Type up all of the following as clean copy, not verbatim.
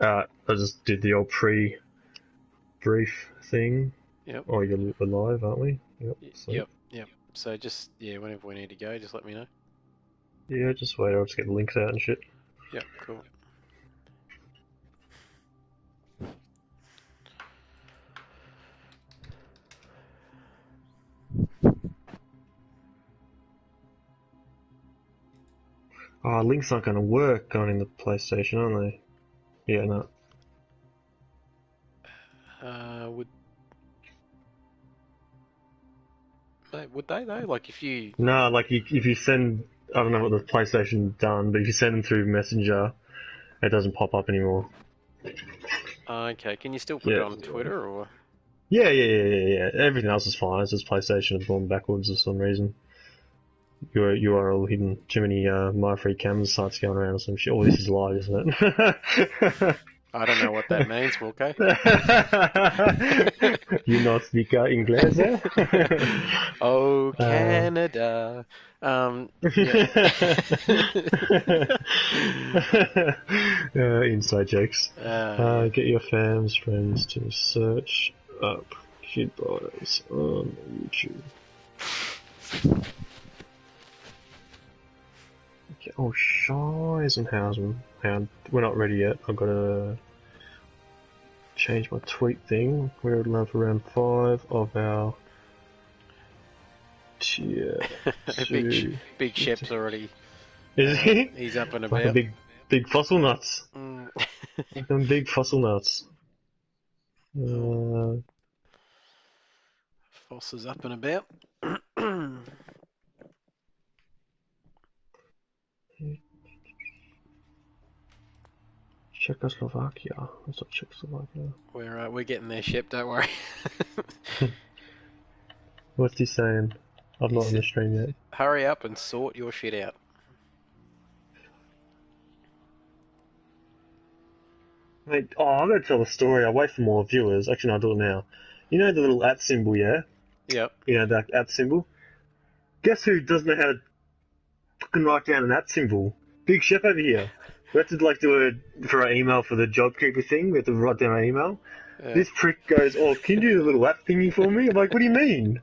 I just did the old pre-brief thing. Yep. Oh, you're live, aren't we? Yep, sweet. Yep. Yep. So just yeah, whenever we need to go, just let me know. Yeah, just wait, I'll just get the links out and shit. Yep. Cool. Oh, links aren't going to work going in the PlayStation, aren't they? Yeah, no. Would would they though? Like if you No, like if you send, I don't know what the PlayStation done, but if you send them through Messenger, it doesn't pop up anymore. okay, can you still put it Yeah. on Twitter or? Yeah. Everything else is fine. It's just PlayStation has gone backwards for some reason. Your URL hidden. Too many my free cams sites going around or some shit. Oh, this is live, isn't it? I don't know what that means, Wilco. You not speak English, eh? Oh, uh, Canada. Yeah. inside jokes. Yeah. Get your fams friends to search up Kid Brothers on YouTube. Okay. Oh, Scheisenhausen. We're not ready yet. I've got to change my tweet thing. We're allowed for round 5 of our tier Big 2. Big Shep's already. Is he? He's up and Fucking about. big fossil nuts. Mm. Fucking big fossil nuts. Oh, Uh, Foss is up and about. Czechoslovakia. What's up, Czechoslovakia? We're getting there, Shep. Don't worry. What's he saying? I'm He not on the said, stream yet. "Hurry up and sort your shit out." Mate, oh, I'm gonna tell a story. I'll wait for more viewers. Actually, no, I'll do it now. You know the little at symbol, yeah? Yep. You know that at symbol? Guess who doesn't know how to fucking write down an at symbol? Big Chef over here. We have to like do it for our email for the job keeper thing. We have to write down our email. Yeah. This prick goes, "Oh, can you do the little at thingy for me?" I'm like, "What do you mean?"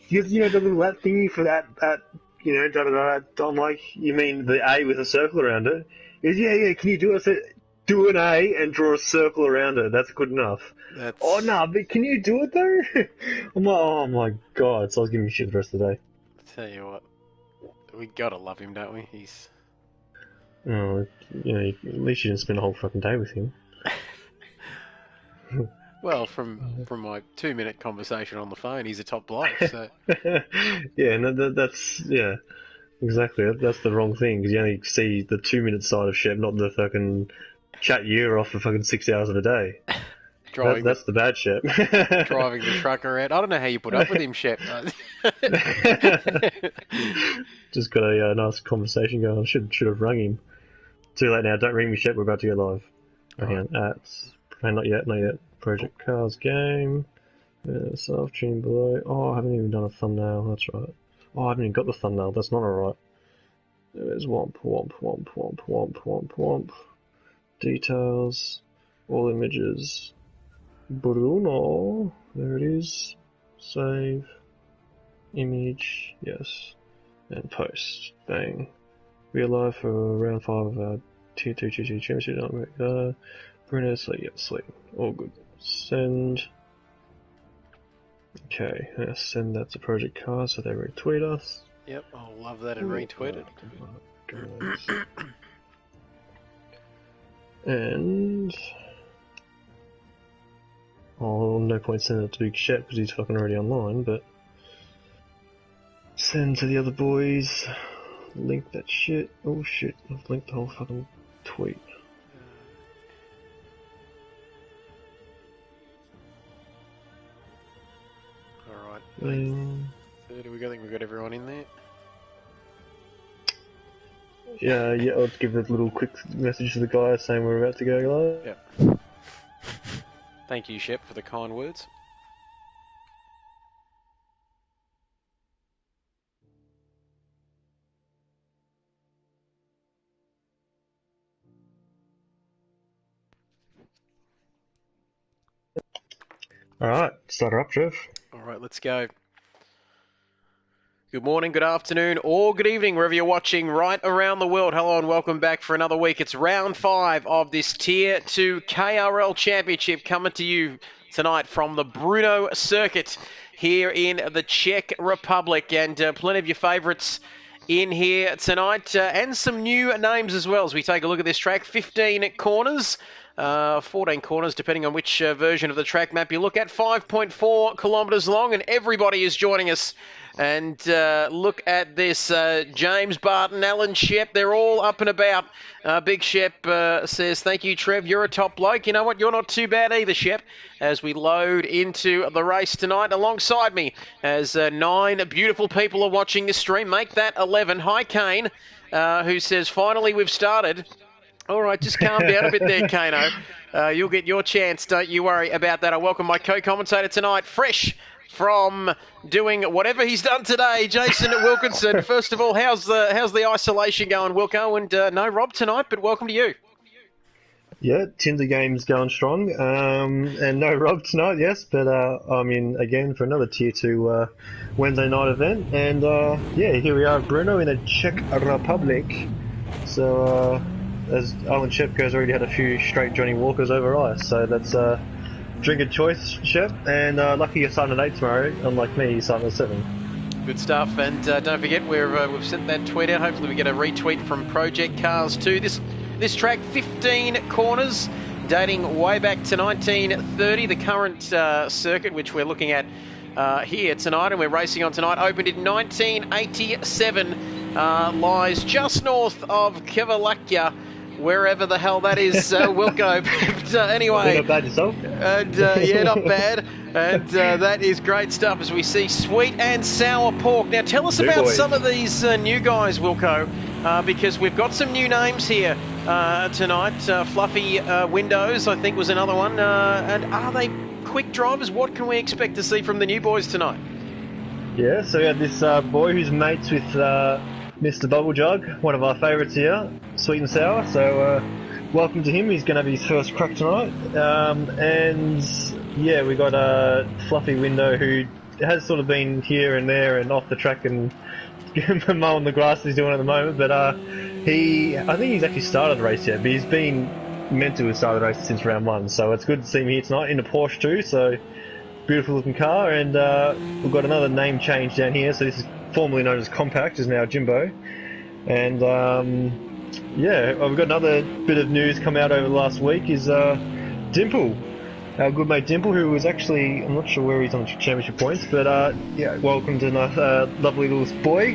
He goes, "You know the little at thingy for that da da da." I'm like, "You mean the A with a circle around it?" He goes, "Yeah. Can you do it?" I said, "Do an A and draw a circle around it. That's good enough." Oh no, That's. but can you do it though? I'm like, oh my god. So I was giving me shit the rest of the day. Tell you what, we gotta love him, don't we? He's. Oh, you know, at least you didn't spend a whole fucking day with him. Well, from my 2 minute conversation on the phone, he's a top bloke. So Yeah, no, that's yeah, exactly. That's the wrong thing because you only see the 2 minute side of shit, not the fucking chat year off for fucking 6 hours of a day. driving the That's the bad shit. driving the truck around. I don't know how you put up with him, Shep. Just got a nice conversation going. Should have rung him. Too late now. Don't ring me, shit. We're about to go live. All Okay, right. at not yet, not yet. Oh, Project Cars game. Self tune below. Oh, I haven't even done a thumbnail. That's right. Oh, I haven't even got the thumbnail. That's not alright. There's womp. Details. All images. Bruno. There it is. Save. Image. Yes. And post. Bang. We are live for round 5 of our Tier 2 GG Championship. Bruno, sleep. Yep, sleep. All good. Send. Okay, now send that to Project Cars so they retweet us. yep. I'll love that and retweet it. And oh, no point sending it to Big Shep because he's fucking already online. But send to the other boys. Link that shit. Oh shit! I've linked the whole fucking tweet. All right. Um, 8:30. I think we got everyone in there. yeah. I'll give a little quick message to the guys saying we're about to go live. Yep. Thank you, Shep, for the kind words. All right, start her up, Trev. All right, let's go. Good morning, good afternoon, or good evening, wherever you're watching right around the world. Hello and welcome back for another week. It's round 5 of this Tier 2 KRL Championship coming to you tonight from the Brno circuit here in the Czech Republic. And plenty of your favourites in here tonight, and some new names as well as we take a look at this track. 15 corners. 14 corners, depending on which version of the track map you look at. 5.4 kilometres long, and everybody is joining us. And look at this. James Barton, Alan Shep, they're all up and about. Big Shep says, thank you, Trev. You're a top bloke. You know what? You're not too bad either, Shep. As we load into the race tonight, alongside me, as 9 beautiful people are watching this stream. Make that 11. Hi, Kane, who says, finally we've started. All right, just calm down a bit there, Kano. You'll get your chance, don't you worry about that. I welcome my co-commentator tonight, fresh from doing whatever he's done today, Jason Wilkinson. First of all, how's the isolation going, Wilco? And no Rob tonight, but welcome to you. Yeah, Tinder game's going strong, and no Rob tonight, yes, but I'm in again for another Tier 2 Wednesday night event, and yeah, here we are at Brno in the Czech Republic. So, as Alan Shep goes, already had a few straight Johnny Walkers over ice, so that's drink of choice, Shep, and lucky you're starting at 8 tomorrow, unlike me, you're starting at 7. Good stuff, and don't forget we've sent that tweet out. Hopefully we get a retweet from Project Cars too. This track, 15 corners, dating way back to 1930, the current circuit which we're looking at here tonight, and we're racing on tonight, opened in 1987, lies just north of Kavalakia, wherever the hell that is, Wilco. But anyway, not bad yourself. And yeah, not bad. And that is great stuff as we see sweet and sour pork. Now, tell us about some of these new guys, Wilco, because we've got some new names here tonight. Fluffy Windows, I think, was another one. And are they quick drivers? What can we expect to see from the new boys tonight? Yeah, so we have this boy who's mates with Mr. Bubble Jug, one of our favourites here, sweet and sour. So welcome to him. He's going to have his first crack tonight. And yeah, we got a Fluffy Window who has sort of been here and there and off the track and mowing the grass he's doing at the moment. But I think he's actually started the race yet, but he's been meant to have started the race since round 1. So it's good to see him here tonight in a Porsche too. So beautiful looking car, and we've got another name change down here. So this is formerly known as Compact, is now Jimbo. And yeah, we've got another bit of news come out over the last week is Dimple, our good mate Dimple, who was actually, I'm not sure where he's on championship points, but yeah, welcome to another lovely little boy.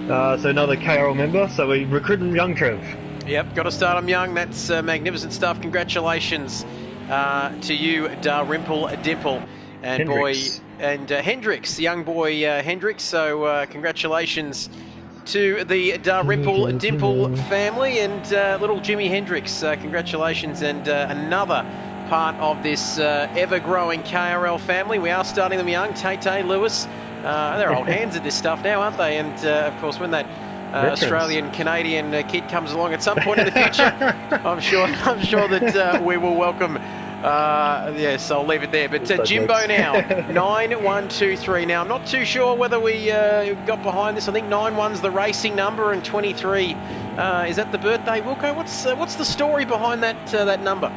So another KRL member, so we recruited young Trev. Yep, got to start him young. That's magnificent stuff. Congratulations to you, Dalrymple Dimple. And Hendricks. boy, and Hendricks, the young boy Hendricks. So congratulations to the Dalrymple Dimple family and little Jimi Hendrix. Congratulations, and another part of this ever-growing KRL family. We are starting them young. Tay Lewis, they're old hands at this stuff now, aren't they? And of course, when that Australian-Canadian kid comes along at some point in the future, I'm sure that we will welcome. Yes, I'll leave it there. But Jimbo now, 9123. Now, I'm not too sure whether we got behind this. I think 91's the racing number, and 23 is that the birthday, Wilco? What's the story behind that number?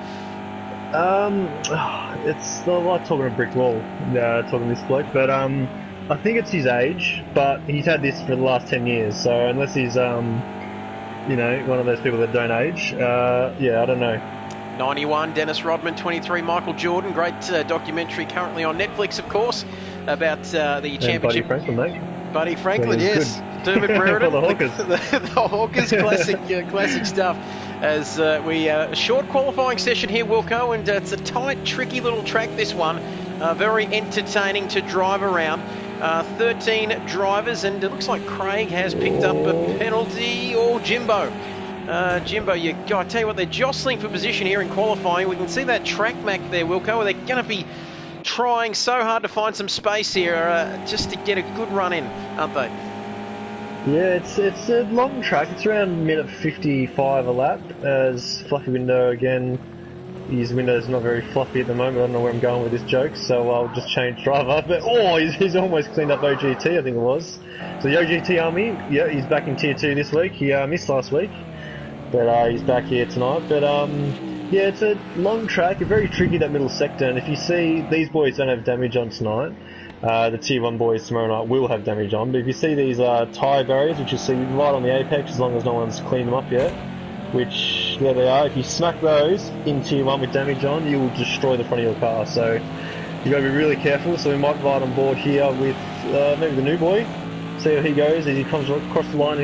It's a lot talking a brick wall, talking to this bloke, but I think it's his age, but he's had this for the last 10 years, so unless he's, you know, one of those people that don't age, yeah, I don't know. 91, Dennis Rodman. 23, Michael Jordan. Great documentary currently on Netflix, of course, about the championship. Buddy Franklin, mate. Buddy Franklin, yes. Dermot Brereton. The Hawkers. The Hawkers, classic stuff. As we short qualifying session here, Wilco, and it's a tight, tricky little track, this one. Very entertaining to drive around. 13 drivers, and it looks like Craig has picked up a penalty. Or Jimbo. Jimbo, I tell you what, they're jostling for position here in qualifying. We can see that track map there, Wilco. They're going to be trying so hard to find some space here just to get a good run in, aren't they? Yeah, it's a long track. It's around minute 55 a lap, as Fluffy Window again his window's not very fluffy at the moment. I don't know where I'm going with this joke, so I'll just change driver. But he's almost cleaned up OGT, I think it was. So the OGT army, yeah, he's back in tier 2 this week. He missed last week, but he's back here tonight. But yeah, it's a long track, very tricky, that middle sector. And if you see, these boys don't have damage on tonight. The tier 1 boys tomorrow night will have damage on. But if you see these tyre barriers, which you see right on the apex, as long as no one's cleaned them up yet, which, there they are. If you smack those in tier 1 with damage on, you will destroy the front of your car. So you've got to be really careful. So we might ride on board here with maybe the new boy, see how he goes as he comes across the line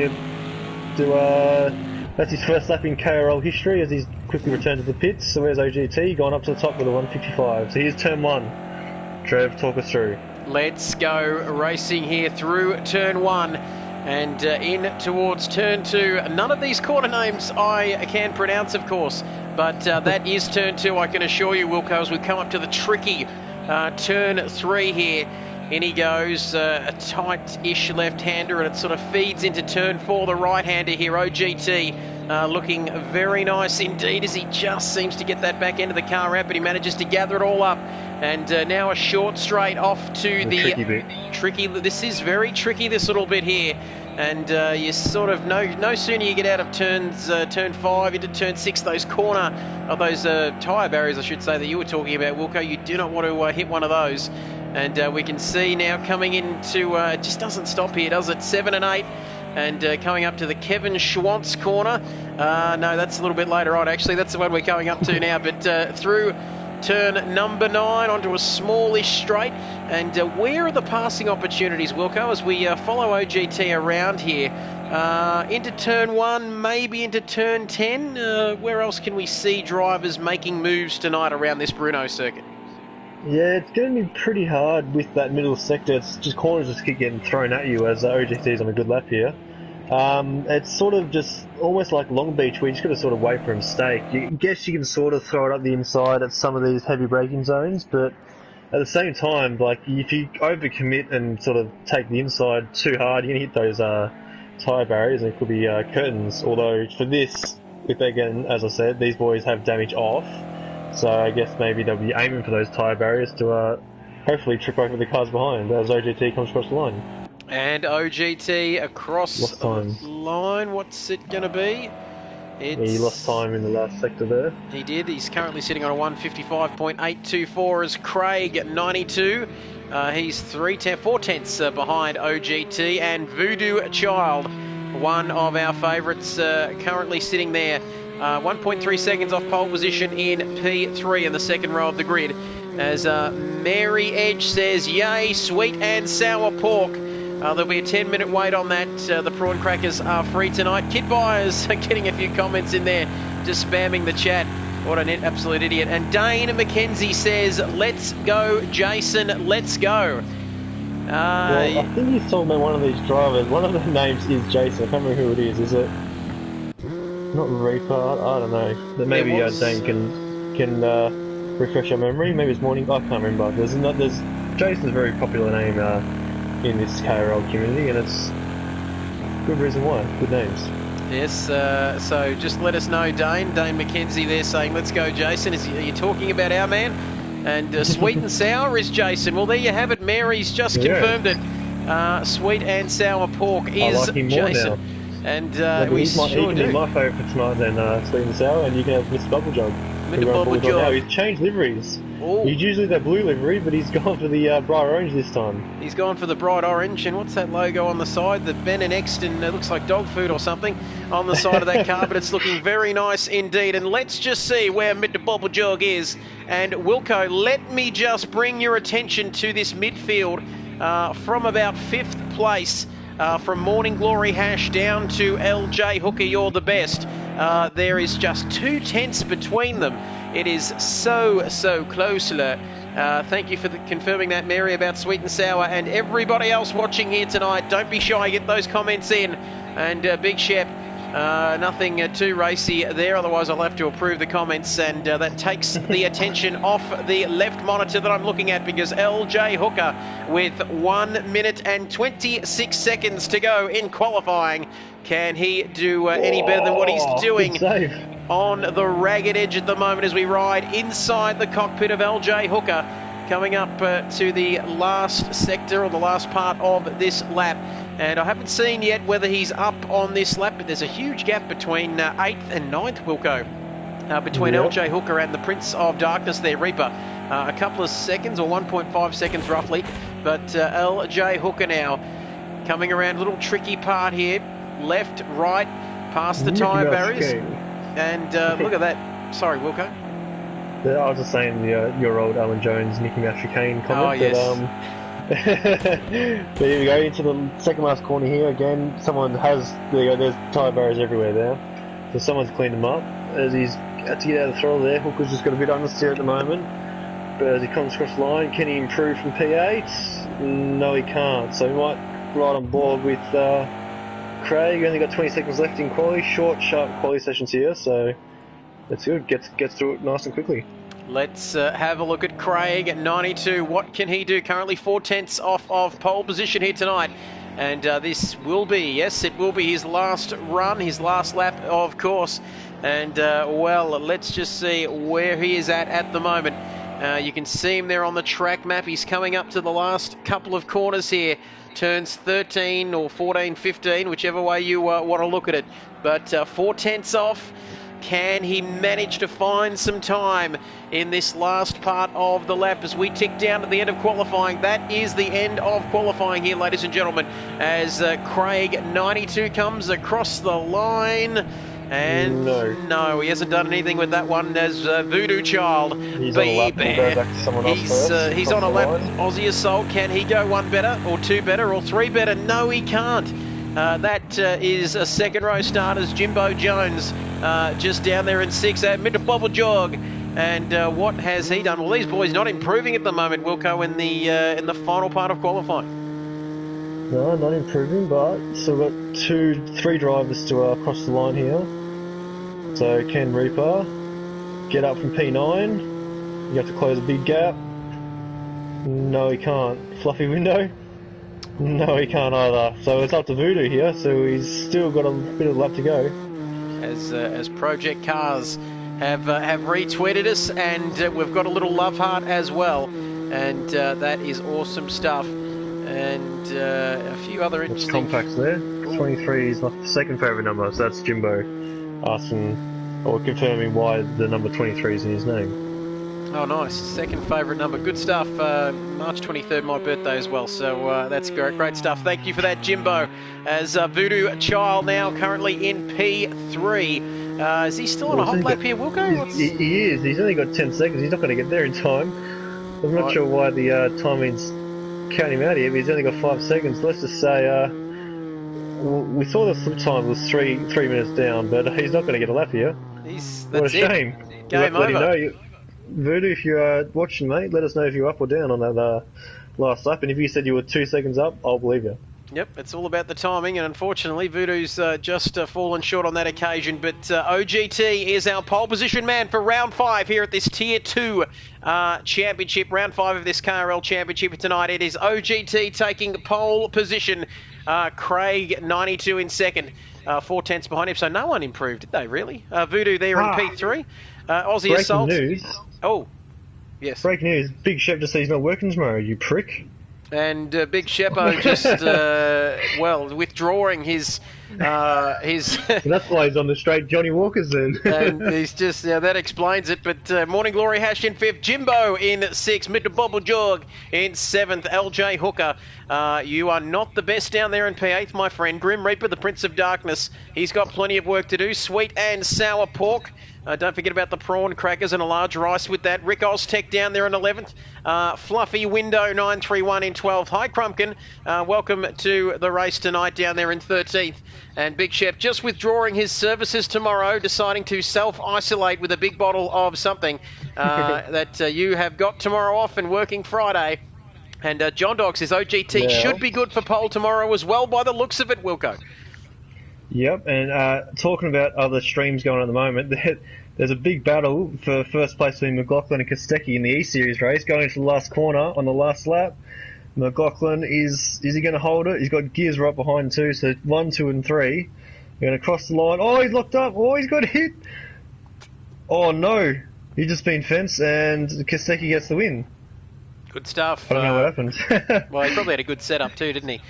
to that's his first lap in KRL history as he's quickly returned to the pits. So where's OGT? Gone up to the top with a 155. So here's turn 1. Trev, talk us through. Let's go racing here through turn 1. And in towards turn 2. None of these corner names I can pronounce, of course, but that is turn 2, I can assure you, Wilco, as we come up to the tricky turn 3 here. In he goes, a tight-ish left-hander, and it sort of feeds into turn 4, the right-hander here, OGT, looking very nice indeed as he just seems to get that back end of the car out, but he manages to gather it all up. And now a short straight off to the tricky. This is very tricky, this little bit here. And you sort of no sooner you get out of turn 5 into turn 6, those tyre barriers, I should say, that you were talking about, Wilco, you do not want to hit one of those. And we can see now coming into, it just doesn't stop here, does it? 7 and 8. And coming up to the Kevin Schwantz corner. No, that's a little bit later on, actually. That's the one we're coming up to now. But through turn number 9 onto a smallish straight. And where are the passing opportunities, Wilco, as we follow OGT around here? Into turn 1, maybe into turn 10. Where else can we see drivers making moves tonight around this Brno circuit? Yeah, it's going to be pretty hard with that middle sector. It's just corners just keep getting thrown at you as OGT's on a good lap here. It's sort of just almost like Long Beach, where you just got to sort of wait for a mistake. I guess you can sort of throw it up the inside at some of these heavy braking zones, but at the same time, like, if you overcommit and sort of take the inside too hard, you're going to hit those tyre barriers, and it could be curtains. Although for this, if they get, as I said, these boys have damage off. So I guess maybe they'll be aiming for those tyre barriers to hopefully trip over the cars behind as OGT comes across the line. And OGT across the line, what's it going to be? He lost time in the last sector there. He did. He's currently sitting on a 155.824 as Craig at 92. He's 4 tenths behind OGT, and Voodoo Child, one of our favourites, currently sitting there. 1.3 seconds off pole position in P3 in the second row of the grid. As Mary Edge says, yay, sweet and sour pork. There'll be a 10-minute wait on that. The prawn crackers are free tonight. Kit Buyers getting a few comments in there, just spamming the chat. What an absolute idiot. And Dane McKenzie says, let's go, Jason, let's go. Well, I think he's talking about one of these drivers. One of the names is Jason. I can't remember who it is. Is it not Reaper? I don't know. But maybe Dane can refresh our memory. Maybe it's Morning. I can't remember. There's Jason's a very popular name in this KRL community, and it's good reason why. Good names. Yes, so just let us know, Dane McKenzie there saying, let's go, Jason. Are you talking about our man? And sweet and sour is Jason. Well, there you have it. Mary's just confirmed it. Sweet and sour pork is I like him more Jason. Now. And we he sure can do. be my favourite for tonight then, sweet and sour, and you can have Mr. Bubble Jug. Mr. Bubble Jug. He's changed liveries. Ooh. He's usually that blue livery, but he's gone for the bright orange this time. He's gone for the bright orange, and what's that logo on the side? The Ben and Exton, it looks like dog food or something on the side of that car, but it's looking very nice indeed. And let's just see where Mr. Bubble Jug is. And Wilco, let me just bring your attention to this midfield from about 5th place. From Morning Glory Hash down to LJ Hooker, you're the best. There is just 2 tenths between them. It is so close, alert. Thank you for confirming that, Mary, about sweet and sour. And everybody else watching here tonight, don't be shy, get those comments in. And Big Shep, nothing too racy there, otherwise I'll have to approve the comments. And that takes the attention off the left monitor that I'm looking at, because LJ Hooker with 1 minute and 26 seconds to go in qualifying. Can he do any better than what he's doing? on the ragged edge at the moment as we ride inside the cockpit of LJ Hooker, coming up to the last sector or the last part of this lap. And I haven't seen yet whether he's up on this lap, but there's a huge gap between 8th and 9th, Wilco, between LJ Hooker and the Prince of Darkness there, Reaper. A couple of seconds, or 1.5 seconds roughly, but LJ Hooker now coming around a little tricky part here, left, right, past the tyre barriers. And look at that. Sorry, Wilco. I was just saying your old Alan Jones, Nicky Mouse chicane comment. Oh, yes. But here we go into the second last corner here again. Someone has, there you go, there's tyre barriers everywhere there. So someone's cleaned them up. As he's had to get out of the throttle there, Hooker's just got a bit understeer at the moment. But as he comes across the line, can he improve from P8? No, he can't. So he might ride on board with Craig. Only got 20 seconds left in quali. Short, sharp quali sessions here, so that's good. Gets through it nice and quickly. Let's have a look at Craig at 92. What can he do? Currently 4/10 off of pole position here tonight. And this will be, yes, it will be his last run, his last lap, of course. And, well, let's just see where he is at the moment. You can see him there on the track map. He's coming up to the last couple of corners here. Turns 13 or 14, 15, whichever way you want to look at it. But 4/10 off. Can he manage to find some time in this last part of the lap as we tick down to the end of qualifying? That is the end of qualifying here, ladies and gentlemen, as Craig 92 comes across the line. And no, he hasn't done anything with that one as Voodoo Child. He's on a lap. He's on a lap. Aussie Assault, can he go one better or two better or three better? No, he can't. That is a second row start as Jimbo Jones just down there in 6 at Mr. Bobble Jog. And what has he done? Well, these boys not improving at the moment, Wilco, in the final part of qualifying. No, not improving, but still got 3 drivers to cross the line here. So can Reaper get up from P9? You have to close a big gap. No, he can't. Fluffy window? No, he can't either. So it's up to Voodoo here, so he's still got a bit of lap to go. As Project Cars have retweeted us, and we've got a little love heart as well, and that is awesome stuff. And a few other interesting... Compacts there. 23 is my second favourite number, so that's Jimbo asking or confirming why the number 23 is in his name. Oh, nice. Second favourite number. Good stuff. March 23rd, my birthday as well. So that's great stuff. Thank you for that, Jimbo. As Voodoo Child now currently in P3. Is he still on a hot lap here, Wilco? He is. He's only got 10 seconds. He's not going to get there in time. I'm not sure why the timing's counting him out here, but he's only got 5 seconds. Let's just say we saw the slip time was 3 minutes down, but he's not going to get a lap here. What a shame. Game over. Voodoo, if you're watching, mate, let us know if you're up or down on that last lap. And if you said you were 2 seconds up, I'll believe you. Yep, it's all about the timing, and unfortunately, Voodoo's just fallen short on that occasion. But OGT is our pole position man for round 5 here at this Tier 2 championship. Round 5 of this KRL championship tonight. It is OGT taking pole position. Craig 92 in second. 4/10 behind him, so no one improved, did they really? Voodoo there in P3. Aussie Assault. Breaking news. Oh, yes. Breaking news. Big Shep just said he's not working tomorrow, you prick. And Big Shepo just, well, withdrawing his... That's why he's on the straight Johnny Walkers then. And he's just, that explains it. But Morning Glory Hash in 5th, Jimbo in 6th, Mr. Bobble Jog in 7th, LJ Hooker. You are not the best down there in P8th, my friend. Grim Reaper, the Prince of Darkness. He's got plenty of work to do. Sweet and sour pork. Don't forget about the prawn crackers and a large rice with that. Rick Oztech down there in 11th. Fluffy Window 931 in 12th. Hi, Crumpkin. Welcome to the race tonight down there in 13th. And Big Shep just withdrawing his services tomorrow, deciding to self-isolate with a big bottle of something that you have got tomorrow off and working Friday. And John Dog says OGT should be good for pole tomorrow as well by the looks of it, Wilco. Yep, and talking about other streams going on at the moment, there's a big battle for first place between McLaughlin and Kostecki in the E-Series race, going into the last corner on the last lap. McLaughlin, is he going to hold it? He's got Gears right behind too, so 1, 2 and 3. They're going to cross the line. Oh, he's locked up. Oh, he's got hit. Oh no! He just been fenced and Kostecki gets the win. Good stuff. I don't know what happened. Well, he probably had a good setup too, didn't he?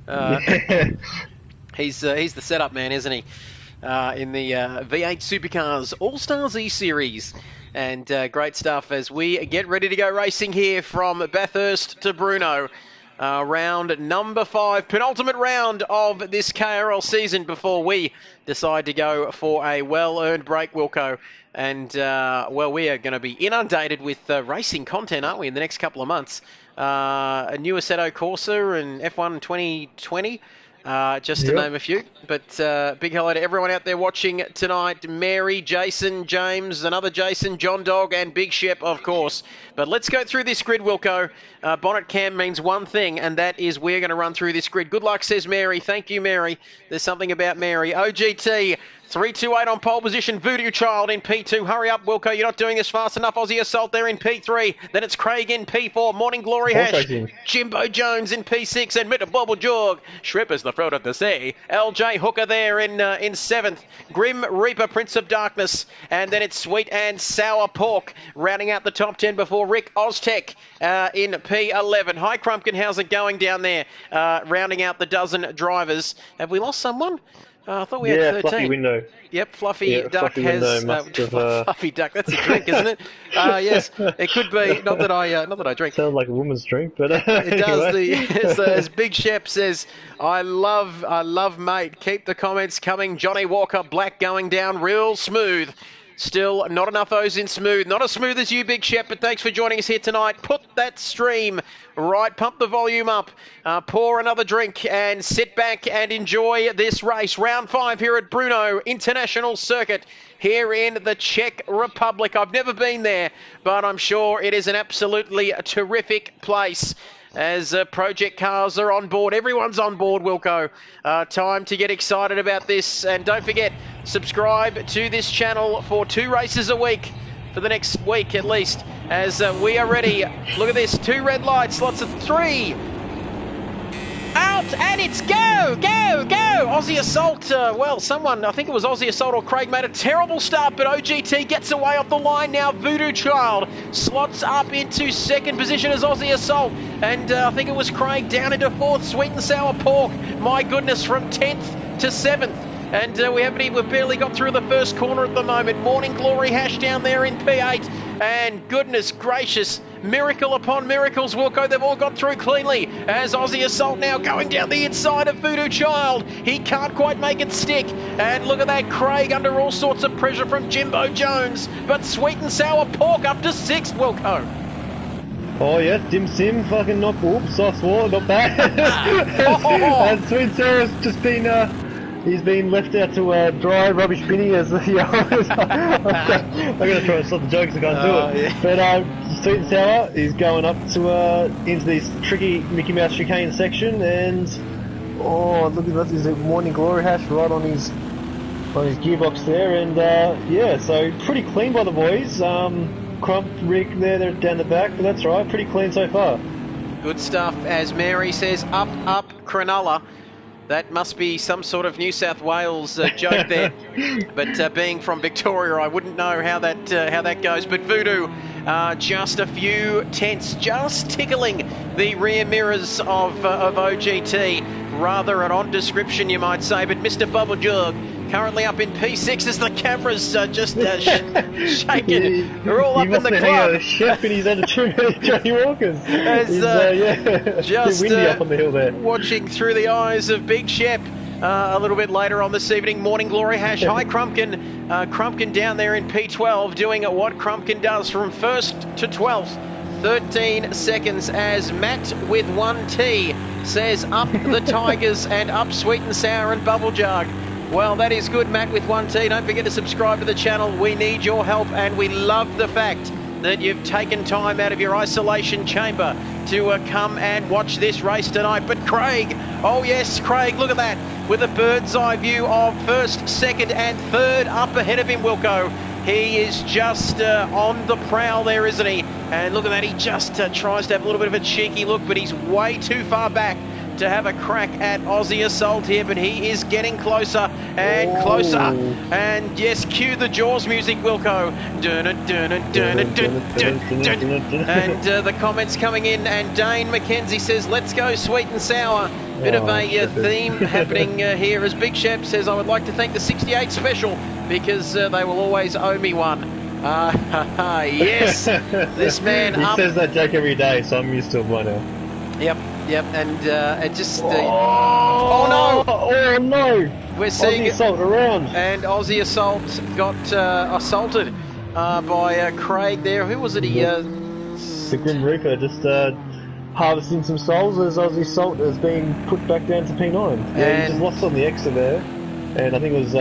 Yeah. He's the setup man, isn't he? In the V8 Supercars All-Stars E-Series. And great stuff as we get ready to go racing here from Bathurst to Brno. Round number 5, penultimate round of this KRL season before we decide to go for a well-earned break, Wilco. And, well, we are going to be inundated with racing content, aren't we, in the next couple of months? A new Assetto Corsa and F1 2020. Just to name a few. But big hello to everyone out there watching tonight. Mary, Jason, James, another Jason, John Dog, and Big Shep, of course. But let's go through this grid, Wilco. Bonnet cam means one thing, and that is we're going to run through this grid. Good luck, says Mary. Thank you, Mary. There's something about Mary. OGT, 328 on pole position. Voodoo Child in P2. Hurry up, Wilco. You're not doing this fast enough. Aussie Assault there in P3. Then it's Craig in P4. Morning Glory Hash. Jimbo Jones in P6. And Mr. Bobble Jorg. Shrippers the front of the sea. LJ Hooker there in 7th. Grim Reaper, Prince of Darkness. And then it's Sweet and Sour Pork rounding out the top 10 before Rick Oztech in P11. Hi, Crumpkin. How's it going down there? Rounding out the dozen drivers. Have we lost someone? I thought we had 13. Fluffy Window. Yep, Fluffy Duck Fluffy has Fluffy Duck. That's a drink, isn't it? Yes, it could be. Not that I drink. Sounds like a woman's drink, but it anyway. does. As Big Shep says, I love, mate. Keep the comments coming. Johnny Walker, black going down real smooth. Still not enough O's in smooth. Not as smooth as you, Big Shep, but thanks for joining us here tonight. Put that stream right, pump the volume up, pour another drink and sit back and enjoy this race. Round 5 here at Brno International Circuit here in the Czech Republic. I've never been there, but I'm sure it is an absolutely terrific place. As project cars are on board. Everyone's on board, Wilco. Time to get excited about this. And don't forget, subscribe to this channel for 2 races a week for the next week at least. As we are ready. Look at this. 2 red lights, lots of 3. Out, and it's go! Aussie Assault, well, someone, I think it was Aussie Assault or Craig, made a terrible start, but OGT gets away off the line now. Voodoo Child slots up into 2nd position as Aussie Assault, and I think it was Craig down into 4th. Sweet and Sour Pork, my goodness, from 10th to 7th. And we've barely got through the first corner at the moment. Morning Glory Hash down there in P8. And goodness gracious, miracle upon miracles, Wilco. They've all got through cleanly. As Aussie Assault now going down the inside of Voodoo Child. He can't quite make it stick. And look at that, Craig under all sorts of pressure from Jimbo Jones. But Sweet and Sour Pork up to 6th, Wilco. Oh yeah, Dim Sim fucking not, oops, I swore, not bad. And Sweet and Sour's just been, he's been left out to dry rubbish binny as I'm going to try and stop the jokes, I can't do it. Yeah. But Sweet and Sour is going up to into this tricky Mickey Mouse chicane section, and oh look at that, there's a Morning Glory Hash right on his gearbox there, and yeah, so pretty clean by the boys. Crump, Rick they're down the back, but that's right, pretty clean so far. Good stuff, as Mary says, up Cronulla. That must be some sort of New South Wales joke there. But being from Victoria, I wouldn't know how that goes. But Voodoo, just a few tenths, just tickling the rear mirrors of OGT. Rather an odd description, you might say. But Mr. Bubble Jug, currently up in P6 as the cameras just shaking. They're all up in the club. He chef in his attitude, Johnny Walker's. Just windy up on the hill there. Watching through the eyes of Big Shep. A little bit later on this evening, Morning Glory Hash. Hi, Crumpkin. Crumpkin down there in P12 doing what Crumpkin does from 1st to 12th. 13 seconds as Matt with 1T says up the Tigers and up Sweet and Sour and Bubble Jug. Well, that is good, Matt with 1T. Don't forget to subscribe to the channel. We need your help, and we love the fact that you've taken time out of your isolation chamber to come and watch this race tonight. But Craig, oh yes, Craig, look at that, with a bird's eye view of 1st, 2nd and 3rd up ahead of him, Wilco. He is just on the prowl there, isn't he? And look at that, he just tries to have a little bit of a cheeky look, but he's way too far back to have a crack at Aussie Assault here, but he is getting closer and closer. And yes, cue the Jaws music, Wilco. And the comments coming in, and Dane McKenzie says, let's go sweet and sour. Bit of a theme happening here, as Big Shep says, I would like to thank the 68 Special because they will always owe me one. Yes, this man he says that joke every day, so I'm used to it by now. Yep, and it just... oh no! Oh no! We're seeing Aussie Assault around. And Aussie Assault got assaulted by Craig there. Who was it? The Grim Reaper just harvesting some souls as Aussie Assault has been put back down to P9. Yeah, he just lost on the exit there. And I think it was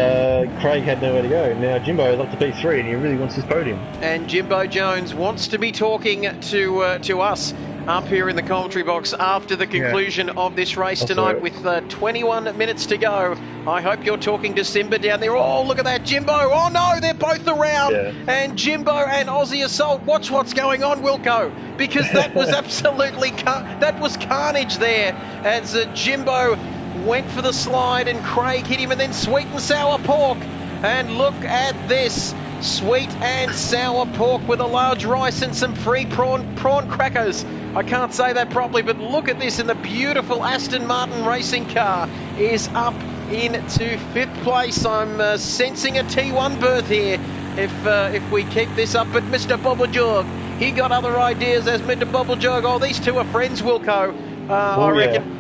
Craig had nowhere to go. Now Jimbo is up to P3 and he really wants his podium. And Jimbo Jones wants to be talking to us up here in the commentary box after the conclusion of this race tonight with 21 minutes to go. I hope you're talking to Simba down there. Oh, look at that, Jimbo. Oh no, they're both around. Yeah. And Jimbo and Aussie Assault, watch what's going on, Wilco, because that was absolutely that was carnage there as Jimbo went for the slide and Craig hit him, and then Sweet and Sour Pork. And look at this, sweet and sour pork with a large rice and some free prawn crackers. I can't say that properly, but look at this, and the beautiful Aston Martin racing car is up into 5th place. I'm sensing a T1 berth here if we keep this up. But Mr. Bubble Jug, he got other ideas as Mr. Bubble Jug. Oh, these two are friends, Wilco, I reckon. Yeah.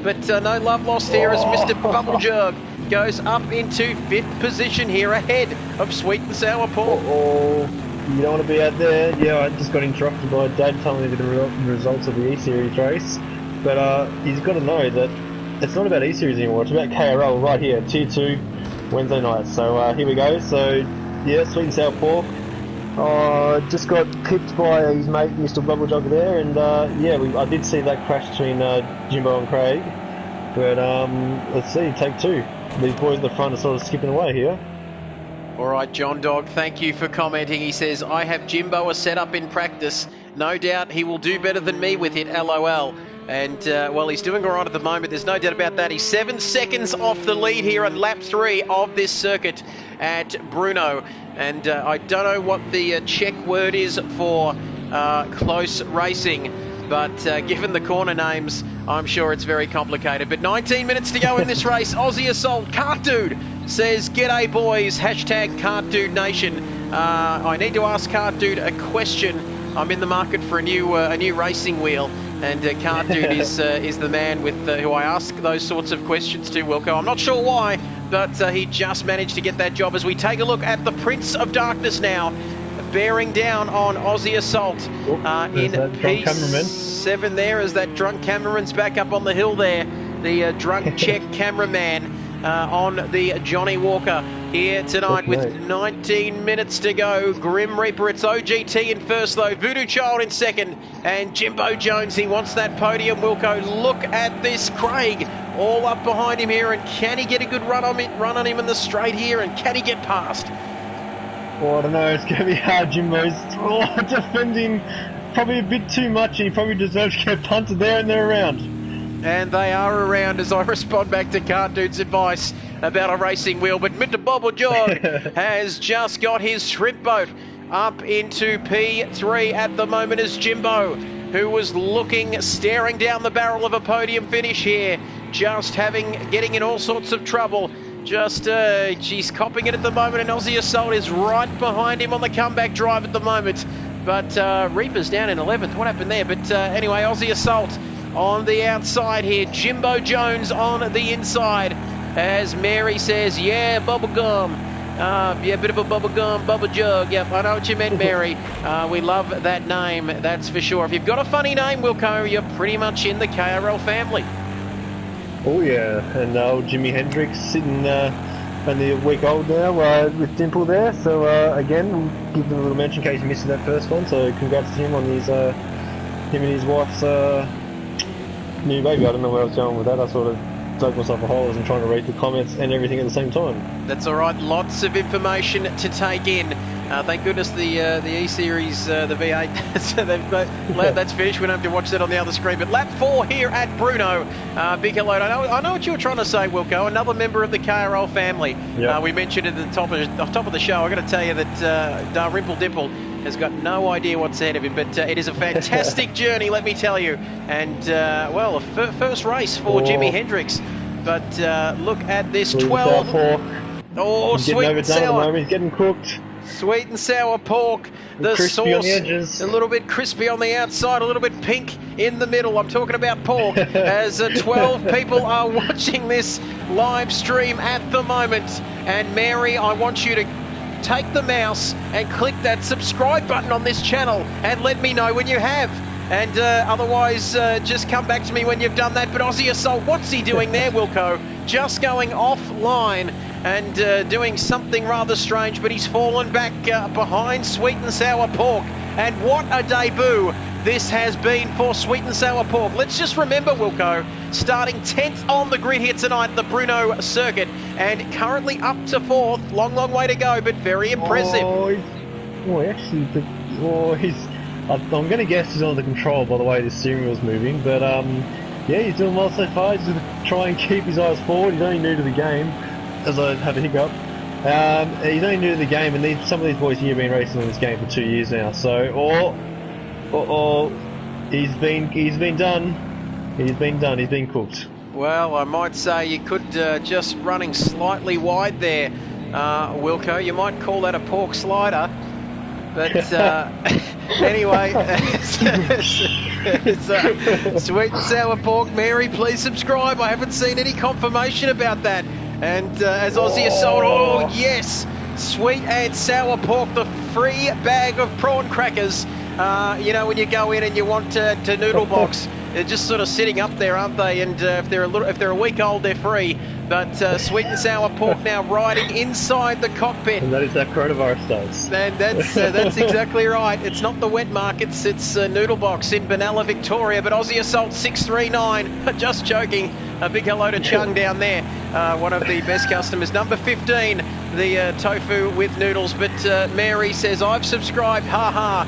But no love lost here as Mr. Bubble Jug goes up into 5th position here ahead of Sweet and Sour Pork. You don't want to be out there. Yeah, I just got interrupted by Dad telling me the results of the E-Series race. But he's got to know that it's not about E-Series anymore. It's about KRL right here, Tier 2, Wednesday night. So here we go. So, yeah, Sweet and Sour Pork. Just got clipped by his mate, Mr. Bubble Jug there. And yeah, I did see that crash between Jimbo and Craig. But let's see, take 2. These boys at the front are sort of skipping away here. All right, John Dog, thank you for commenting. He says, I have Jimbo a set up in practice. No doubt he will do better than me with it, LOL. And, well, he's doing all right at the moment. There's no doubt about that. He's 7 seconds off the lead here on lap 3 of this circuit at Brno. And I don't know what the Czech word is for close racing. But given the corner names, I'm sure it's very complicated. But 19 minutes to go in this race. Aussie Assault, Cart Dude says, G'day boys, hashtag Cart Dude Nation. I need to ask Cart Dude a question. I'm in the market for a new racing wheel. And Cart Dude is the man with who I ask those sorts of questions to, Wilco. I'm not sure why, but he just managed to get that job. As we take a look at the Prince of Darkness now, bearing down on Aussie Assault in P7 there, as that drunk cameraman's back up on the hill there. The drunk Czech cameraman on the Johnny Walker here tonight with 19 minutes to go. Grim Reaper, it's OGT in first though, Voodoo Child in second, and Jimbo Jones, he wants that podium, Wilco. Look at this, Craig all up behind him here, and can he get a good run on him in the straight here, and can he get past? Well, I don't know, it's going to be hard. Jimbo's defending probably a bit too much, and he probably deserves to get punted there, and they're around. And they are around as I respond back to Cart Dude's advice about a racing wheel. But Mr. Bobble Jog has just got his shrimp boat up into P3 at the moment as Jimbo, who was staring down the barrel of a podium finish here, just getting in all sorts of trouble. She's copping it at the moment, and Aussie Assault is right behind him on the comeback drive at the moment. But Reaper's down in 11th. What happened there? But anyway, Aussie Assault on the outside here. Jimbo Jones on the inside. As Mary says, yeah, bubblegum. Yeah, bit of a bubblegum, bubble jug. Yep, I know what you meant, Mary. We love that name, that's for sure. If you've got a funny name, Wilco, you're pretty much in the KRL family. Oh yeah, and old Jimi Hendrix sitting only a week old now with Dimple there. So again, we'll give them a little mention in case you missed that first one. So congrats to him on his him and his wife's new baby. I don't know where I was going with that. I sort of dug myself a hole as I'm trying to read the comments and everything at the same time. That's all right. Lots of information to take in. Thank goodness the E-Series, the V8, so that's finished. We don't have to watch that on the other screen. But lap 4 here at Brno. Big hello. I know what you were trying to say, Wilco. Another member of the KRL family. Yep. We mentioned at the top of the show. I've got to tell you that Dalrymple Dimple has got no idea what's ahead of him. But it is a fantastic journey, let me tell you. And, well, a first race for Jimi Hendrix. But look at this 12. Oh, he's sweet getting and sour. He's getting cooked. Sweet and sour pork. The crispy on sauce, the edges. a little bit crispy on the outside, a little bit pink in the middle. I'm talking about pork. As 12 people are watching this live stream at the moment. And Mary, I want you to take the mouse and click that subscribe button on this channel and let me know when you have. And otherwise, just come back to me when you've done that. But Aussie Assault, what's he doing there, Wilco? Just going offline and doing something rather strange, but he's fallen back behind Sweet and Sour Pork. And what a debut this has been for Sweet and Sour Pork. Let's just remember, Wilco, starting 10th on the grid here tonight, the Brno circuit, and currently up to 4th. Long way to go, but very impressive. I'm going to guess he's under control by the way the steering wheel's moving, but yeah, he's doing well so far. He's going to try and keep his eyes forward. He's only new to the game, as I have a hiccup. He's only new to the game, and some of these boys here have been racing in this game for 2 years now. So, he's been done. He's been cooked. Well, I might say you could just running slightly wide there, Wilco. You might call that a pork slider. But anyway, it's Sweet and Sour Pork. Mary, please subscribe. I haven't seen any confirmation about that. And as Aussie Assault, oh yes, Sweet and Sour Pork, the free bag of prawn crackers. You know, when you go in and you want to noodle box, they're just sort of sitting up there, aren't they? And if they're a week old, they're free. But Sweet and Sour Pork now riding inside the cockpit. And that is how coronavirus does. And that's exactly right. It's not the wet markets, it's Noodle Box in Benalla, Victoria. But Aussie Assault 639, just joking. A big hello to Chung down there, one of the best customers. Number 15, the tofu with noodles. But Mary says, I've subscribed, haha.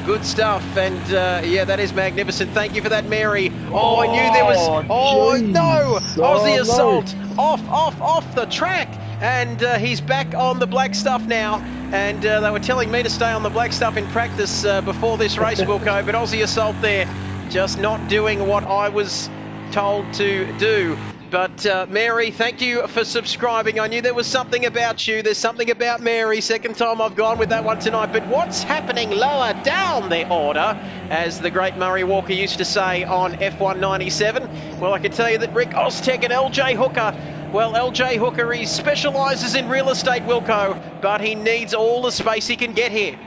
Good stuff. And yeah, that is magnificent. Thank you for that, Mary. Oh, I knew there was... Oh, geez. No! Aussie Assault. No. Off the track, and he's back on the black stuff now. And they were telling me to stay on the black stuff in practice before this race, Wilco. But Aussie Assault there, just not doing what I was told to do. But Mary, thank you for subscribing. I knew there was something about you. There's something about Mary. Second time I've gone with that one tonight. But what's happening lower down the order, as the great Murray Walker used to say on F197? Well, I can tell you that Rick Oztech and LJ Hooker, well, LJ Hooker, he specialises in real estate, Wilco, but he needs all the space he can get here.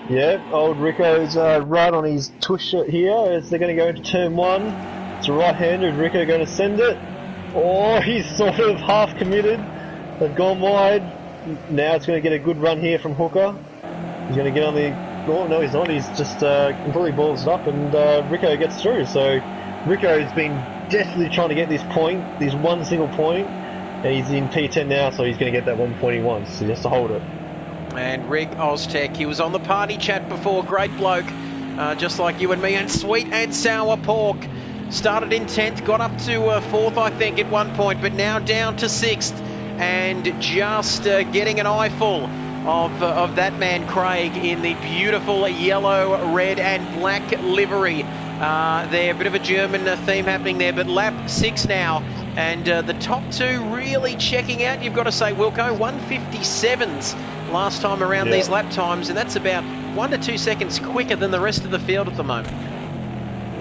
Yeah, old Rico's right on his tush here as they're going to go into turn 1. It's a right-hander. Rico going to send it. Oh, he's sort of half committed. They've gone wide. Now it's going to get a good run here from Hooker. He's going to get on the... Oh, no, he's not. He's just completely balls it up, and Rico gets through. So Rico's been desperately trying to get this point, this one single point, and he's in P10 now, so he's going to get that 1 point he wants. So he has to hold it. And Rick Oztech, he was on the party chat before. Great bloke, just like you and me. And Sweet and Sour Pork started in 10th, got up to 4th, I think, at one point, but now down to 6th, and just getting an eyeful of that man, Craig, in the beautiful yellow, red, and black livery. There, a bit of a German theme happening there, but lap 6 now, and the top two really checking out. You've got to say, Wilco, 157s last time around these lap times, and that's about 1 to 2 seconds quicker than the rest of the field at the moment.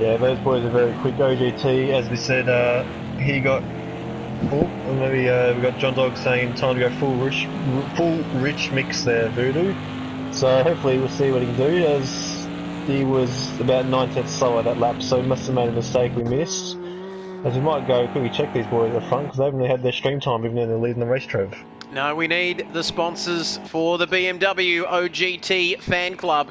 Yeah, those boys are very quick. OGT, as we said, he got... Oh, and maybe we got John Dog saying time to go full rich mix there, Voodoo. So hopefully we'll see what he can do, as he was about 9 tenths slower that lap, so he must have made a mistake we missed. As we might go quickly check these boys at the front, because they haven't really had their stream time even though they're leading the race, Trev. No, we need the sponsors for the BMW OGT fan club.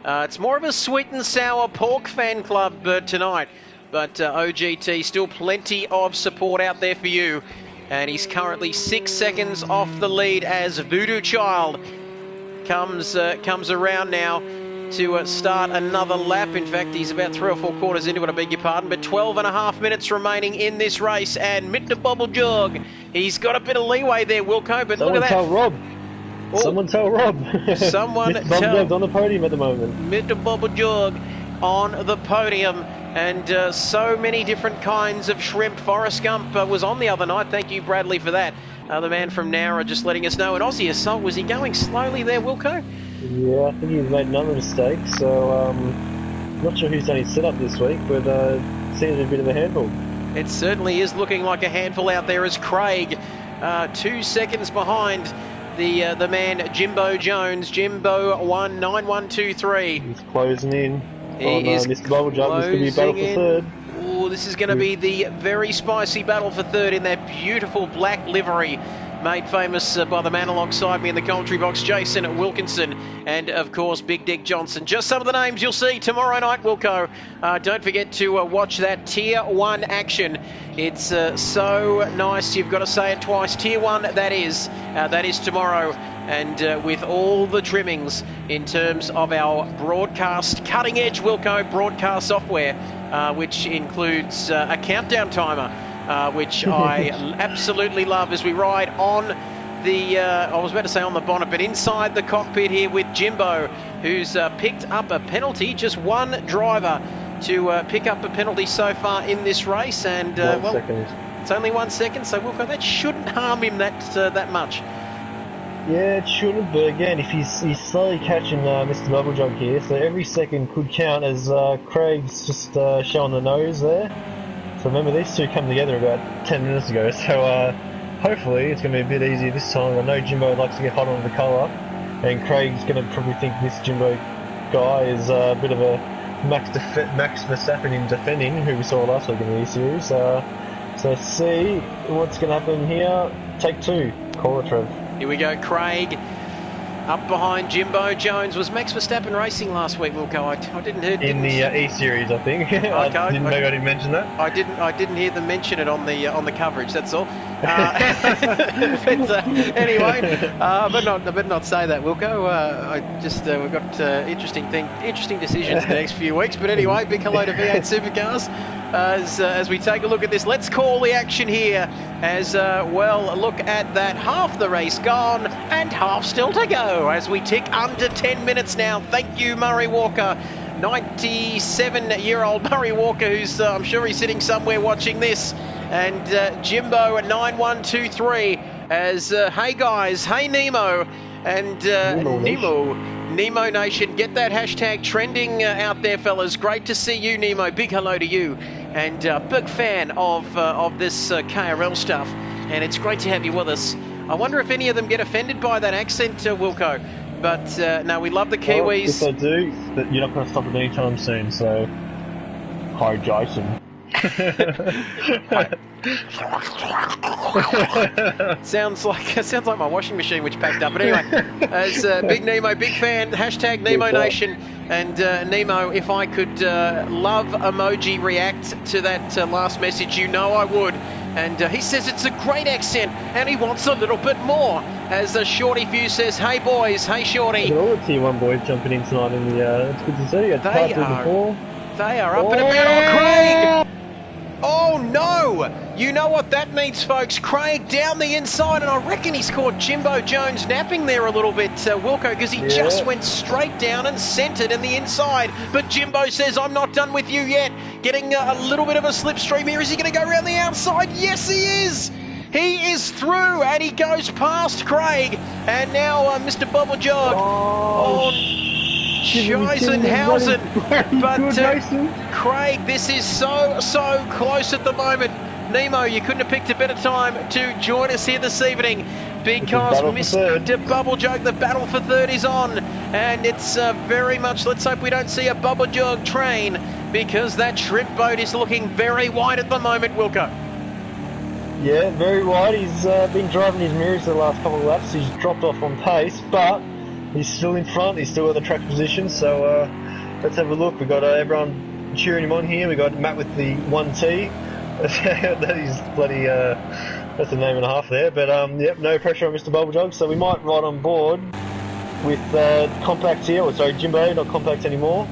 It's more of a Sweet and Sour Pork fan club tonight, but OGT, still plenty of support out there for you. And he's currently 6 seconds off the lead as Voodoo Child comes around now to start another lap. In fact, he's about 3 or 4 quarters into it, I beg your pardon, but 12.5 minutes remaining in this race, and Mr. Bubble Jug, he's got a bit of leeway there, Wilco, but look at that. Tell Rob. Oh. Someone tell Rob. Someone Mr. Bubble Jug's on the podium at the moment. Mr. Bubble Jug on the podium, and so many different kinds of shrimp. Forrest Gump was on the other night. Thank you, Bradley, for that. The man from Nowra just letting us know. And Aussie Assault, was he going slowly there, Wilco? Yeah, I think he's made another mistake, so not sure who's done his setup this week, but seems a bit of a handful. It certainly is looking like a handful out there as Craig, 2 seconds behind the man Jimbo Jones. Jimbo 19123. He's closing in. He is Mr. Bubble Jug. This could be a battle for third. Oh, this is going to be the very spicy battle for third in that beautiful black livery made famous by the man alongside me in the commentary box, Jason Wilkinson, and of course Big Dick Johnson. Just some of the names you'll see tomorrow night, Wilco. Don't forget to watch that Tier 1 action. It's so nice, you've got to say it twice. Tier 1, that is tomorrow, and with all the trimmings in terms of our broadcast cutting edge, Wilco, broadcast software, which includes a countdown timer, which I absolutely love as we ride on the, I was about to say on the bonnet, but inside the cockpit here with Jimbo, who's picked up a penalty. Just one driver to pick up a penalty so far in this race, and well, it's only 1 second, so Wilco, that shouldn't harm him that much. Yeah, it shouldn't, but again, if he's slowly catching Mr. Bubble Jug here, so every second could count, as Craig's just showing the nose there. So remember, these two come together about 10 minutes ago, so hopefully it's going to be a bit easier this time. I know Jimbo likes to get hot on the colour, and Craig's going to probably think this Jimbo guy is a bit of a Max Verstappen in defending, who we saw last week in the E-Series. So let's see what's going to happen here. Take two. Call it, Trev. Here we go, Craig. Up behind Jimbo Jones. Was Max Verstappen racing last week, Wilco? I didn't hear. In the E-Series, I think. Maybe I didn't mention that. I didn't hear them mention it on the coverage. That's all. But, anyway, but not say that, Wilco. I just we've got interesting decisions in the next few weeks. But anyway, big hello to V8 Supercars. As we take a look at this, let's call the action here. As well, look at that. Half the race gone and half still to go. As we tick under 10 minutes now. Thank you, Murray Walker. 97-year-old Murray Walker, who's I'm sure he's sitting somewhere watching this. And Jimbo at 9123 as hey guys, hey Nemo, and Nemo Nation, get that hashtag trending out there, fellas. Great to see you, Nemo. Big hello to you, and big fan of this KRL stuff, and it's great to have you with us. I wonder if any of them get offended by that accent, Wilco. But no, we love the Kiwis. Well, if I do, but you're not going to stop it anytime soon. So, hi, Jason. sounds like my washing machine which packed up. But anyway, as Big Nemo, big fan, hashtag Nemo Nation, and Nemo, if I could love emoji react to that last message, you know I would. And he says it's a great accent and he wants a little bit more. As Shorty Few says, hey boys, hey Shorty. All the Tier 1 boys jumping in tonight in the, it's good to see. They are up and about on Craig. Oh no! You know what that means, folks. Craig down the inside, and I reckon he's caught Jimbo Jones napping there a little bit, Wilco, because he just went straight down and centred in the inside. But Jimbo says, I'm not done with you yet. Getting a little bit of a slipstream here. Is he going to go around the outside? Yes, he is! He is through, and he goes past Craig. And now Mr. Bubble Jug. Scheisenhausen. But Craig, this is so close at the moment. Nemo, you couldn't have picked a better time to join us here this evening, because Mr. Bubble Jug, the battle for third is on, and it's very much, let's hope we don't see a Bubble Jug train, because that shrimp boat is looking very wide at the moment, Wilco. Yeah, very wide. He's been driving his mirrors the last couple of laps. He's dropped off on pace, but he's still in front. He's still got the track position. So let's have a look. We've got everyone cheering him on here. We've got Matt with the 1T. That is bloody, that's a name and a half there. But yep, no pressure on Mr. Bubble Jug. So we might ride on board with compacts here, or sorry, Jimbo, not compacts anymore.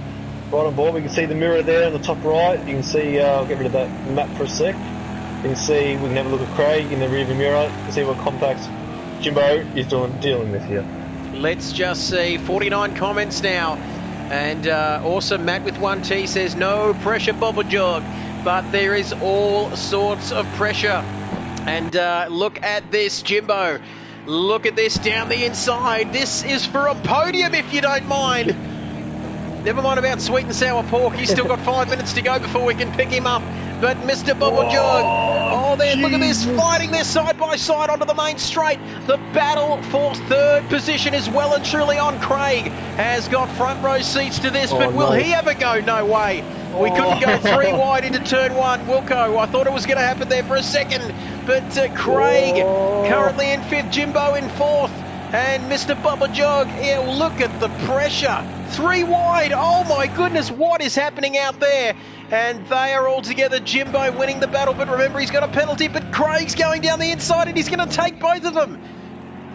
Right on board, we can see the mirror there on the top right. You can see, I'll get rid of that map for a sec. You can see, we can have a look at Craig in the rearview mirror and see what compacts Jimbo is dealing with here. Let's just see, 49 comments now. And awesome, Matt with 1T says, no pressure, Bubble Jog. But there is all sorts of pressure. And look at this, Jimbo. Look at this down the inside. This is for a podium, if you don't mind. Never mind about sweet and sour pork. He's still got 5 minutes to go before we can pick him up. But Mr. Bubble Jog, oh, there, look at this, fighting there side by side onto the main straight. The battle for third position is well and truly on. Craig has got front row seats to this, but will he ever go? No way. We couldn't go 3 wide into turn 1. Wilco, I thought it was going to happen there for a second. But Craig currently in 5th, Jimbo in 4th. And Mr. Bubba Jog, yeah, look at the pressure. 3 wide, oh my goodness, what is happening out there? And they are all together, Jimbo winning the battle, but remember he's got a penalty, but Craig's going down the inside and he's going to take both of them.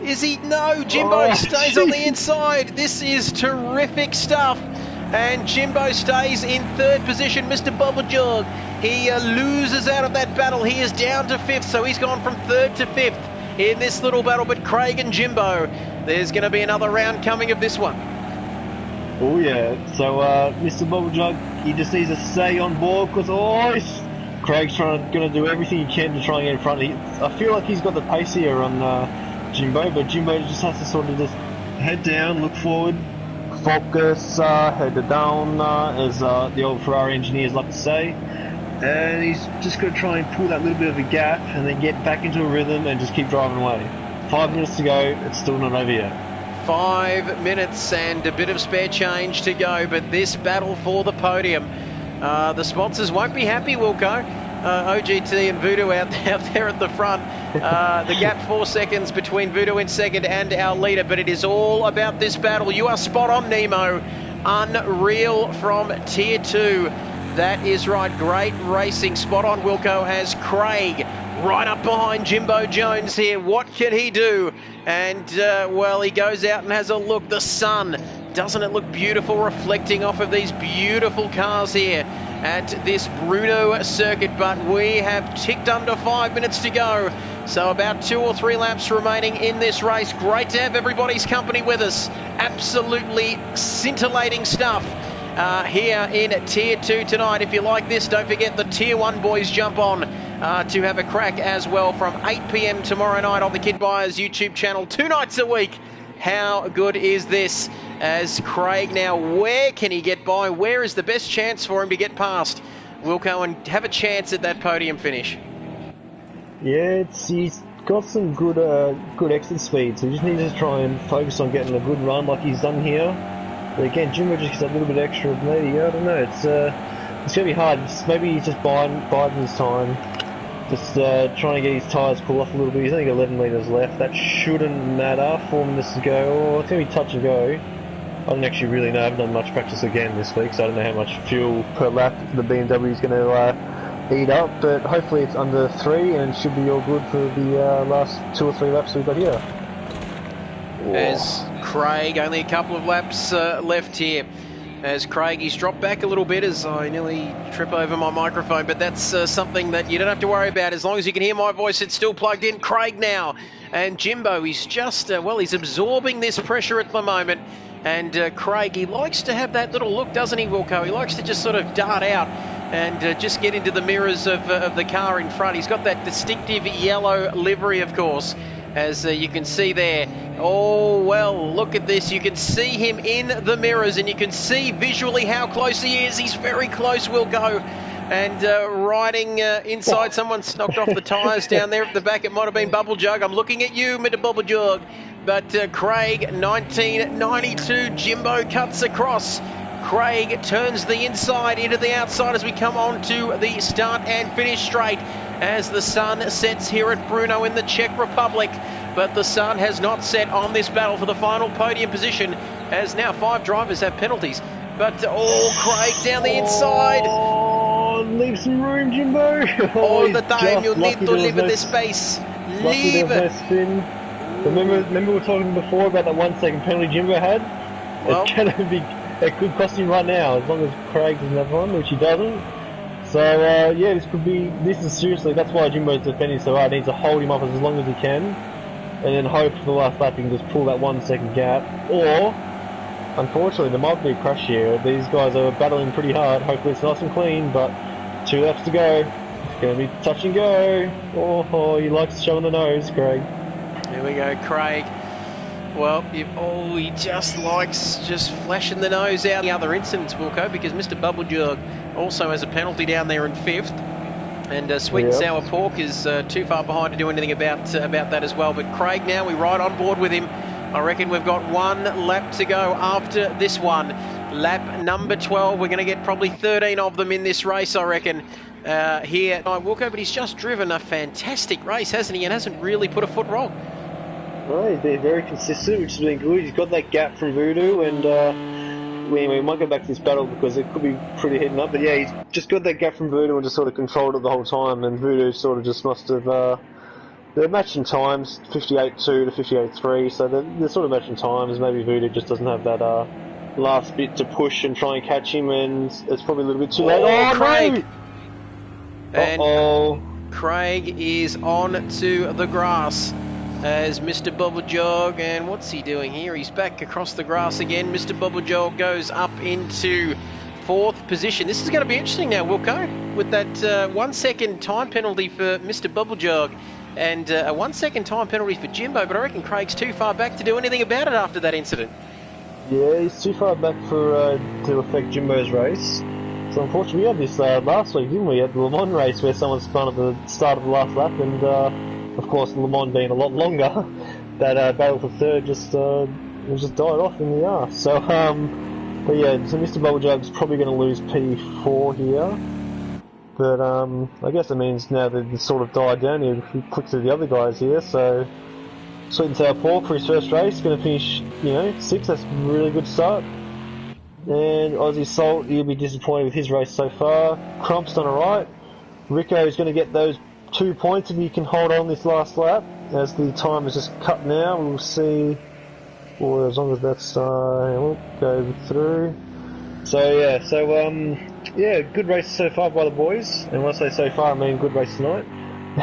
Is he? No, Jimbo stays on the inside. This is terrific stuff. And Jimbo stays in 3rd position, Mr. Bubble Jog. He loses out of that battle. He is down to 5th, so he's gone from 3rd to 5th in this little battle. But Craig and Jimbo, there's going to be another round coming of this one. Oh yeah, so Mr. Bubble Jug, he just needs to stay on board because Craig's going to do everything he can to try and get in front. I feel like he's got the pace here on Jimbo, but Jimbo just has to sort of just head down, look forward, focus, head down, as the old Ferrari engineers like to say. And he's just going to try and pull that little bit of a gap and then get back into a rhythm and just keep driving away. 5 minutes to go, it's still not over yet. 5 minutes and a bit of spare change to go, but this battle for the podium, the sponsors won't be happy, Wilco. OGT and Voodoo out there at the front. The gap 4 seconds between Voodoo in 2nd and our leader, but it is all about this battle. You are spot on, Nemo. Unreal from Tier 2. That is right, great racing. Spot on, Wilco has Craig right up behind Jimbo Jones here. What can he do? And, well, he goes out and has a look. The sun, doesn't it look beautiful, reflecting off of these beautiful cars here at this Brno circuit? But we have ticked under 5 minutes to go. So about 2 or 3 laps remaining in this race. Great to have everybody's company with us. Absolutely scintillating stuff. Here in Tier 2 tonight. If you like this, don't forget the Tier 1 boys jump on to have a crack as well from 8 p.m. tomorrow night on the Kid Buyers YouTube channel, 2 nights a week. How good is this? As Craig now, where can he get by? Where is the best chance for him to get past Wilco and have a chance at that podium finish? Yeah, he's got some good exit speed, so he just needs to try and focus on getting a good run like he's done here. But again, Jimbo just gets a little bit extra, maybe, I don't know, it's going to be hard. Maybe he's just biding his time, just trying to get his tyres cool off a little bit. He's only got 11 metres left. That shouldn't matter for him to go. It's going to be touch and go. I don't actually really know. I haven't done much practice again this week, so I don't know how much fuel per lap the BMW is going to eat up, but hopefully it's under 3 and it should be all good for the last 2 or 3 laps we've got here. As Craig, only a couple of laps left here. As Craig, he's dropped back a little bit as I nearly trip over my microphone, but that's something that you don't have to worry about. As long as you can hear my voice, it's still plugged in. Craig now. And Jimbo, he's just, well, he's absorbing this pressure at the moment. And Craig, he likes to have that little look, doesn't he, Wilco? He likes to just sort of dart out and just get into the mirrors of the car in front. He's got that distinctive yellow livery, of course, as you can see there. Oh, well, look at this. You can see him in the mirrors, and you can see visually how close he is. He's very close, Wilco. And riding inside, someone's knocked off the tyres down there at the back. It might have been Bubble Jug. I'm looking at you, Mr. Bubble Jug. But Craig, 1992, Jimbo cuts across. Craig turns the inside into the outside as we come on to the start and finish straight as the sun sets here at Brno in the Czech Republic. But the sun has not set on this battle for the final podium position, as now 5 drivers have penalties. But Craig down the inside. Oh, leave some room, Jimbo. All the time you need to leave the space. Leave Remember we were talking before about that 1 second penalty Jimbo had? Well, It could cost him right now, as long as Craig doesn't have one, which he doesn't. So, yeah, this is seriously, that's why Jimbo's defending so hard. He needs to hold him up as long as he can, and then hope for the last lap he can just pull that 1 second gap. Or, unfortunately, there might be a crash here. These guys are battling pretty hard. Hopefully it's nice and clean, but 2 laps to go. It's going to be touch and go. Oh, he likes showing the nose, Craig. Here we go, Craig. Well, he just likes flashing the nose out. The other incidents, Wilco, because Mr. Bubblejerk also has a penalty down there in 5th. And Sweet and Sour Pork is too far behind to do anything about that as well. But Craig now, we're right on board with him. I reckon we've got 1 lap to go after this one. Lap number 12. We're going to get probably 13 of them in this race, I reckon, here at Wilco. But he's just driven a fantastic race, hasn't he? And hasn't really put a foot wrong. No, he's been very consistent, which has been good. He's got that gap from Voodoo, and we might go back to this battle because it could be pretty heating up. But yeah, he's just got that gap from Voodoo and just sort of controlled it the whole time. And Voodoo sort of just must have they're matching times, 58.2 to 58.3. So they're sort of matching times. Maybe Voodoo just doesn't have that last bit to push and try and catch him, and it's probably a little bit too late. Oh, Craig! No! And Craig is on to the grass. As Mr. Bubblejerk, and what's he doing here? He's back across the grass again. Mr. Bubblejerk goes up into 4th position. This is going to be interesting now, Wilco, with that 1 second time penalty for Mr. Bubblejerk and a 1 second time penalty for Jimbo, but I reckon Craig's too far back to do anything about it after that incident. Yeah, he's too far back to affect Jimbo's race. So unfortunately we had this last week, didn't we? At the Le Mans race where someone spun at the start of the last lap, and of course, Le Mans being a lot longer, that battle for 3rd just died off in the arse. So, but yeah, so Mr. Bubblejerk's probably going to lose P4 here. But I guess it means now that it's sort of died down here, if we click to the other guys here. So, Sweet and Sour Pork for his first race, going to finish, 6th. That's a really good start. And Aussie Salt, he'll be disappointed with his race so far. Crump's done alright. Rico is going to get those 2 points if he can hold on this last lap, as the time is just cut now. We'll see, or as long as that's we'll go through. So yeah, good race so far by the boys, and when I say so far I mean good race tonight.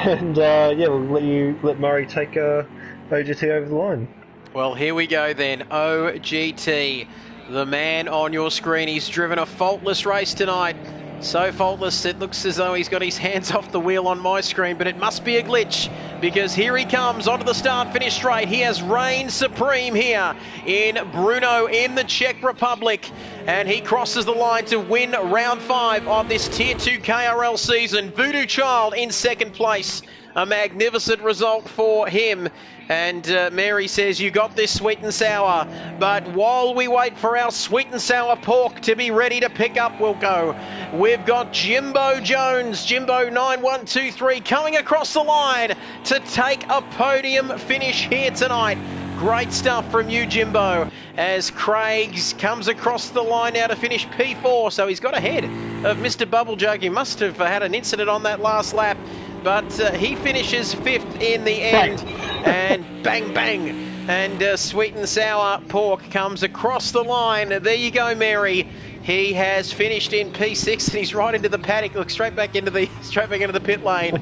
And yeah, we'll let Murray take OGT over the line. Well, here we go then. OGT, the man on your screen. He's driven a faultless race tonight. So faultless, it looks as though he's got his hands off the wheel on my screen, but it must be a glitch, because here he comes onto the start-finish straight. He has reigned supreme here in Brno in the Czech Republic, and he crosses the line to win round 5 of this Tier 2 KRL season. Voodoo Child in 2nd place. A magnificent result for him. And Mary says, you got this, Sweet and Sour. But while we wait for our Sweet and Sour Pork to be ready to pick up, Wilco, we've got Jimbo Jones, Jimbo 9123, coming across the line to take a podium finish here tonight. Great stuff from you, Jimbo, as Craig comes across the line now to finish P4. So he's got ahead of Mr. Bubblejerk. He must have had an incident on that last lap. But he finishes 5th in the end, and bang, bang. And Sweet and Sour Pork comes across the line. There you go, Mary. He has finished in P6, and he's right into the paddock. Look, straight back into the pit lane.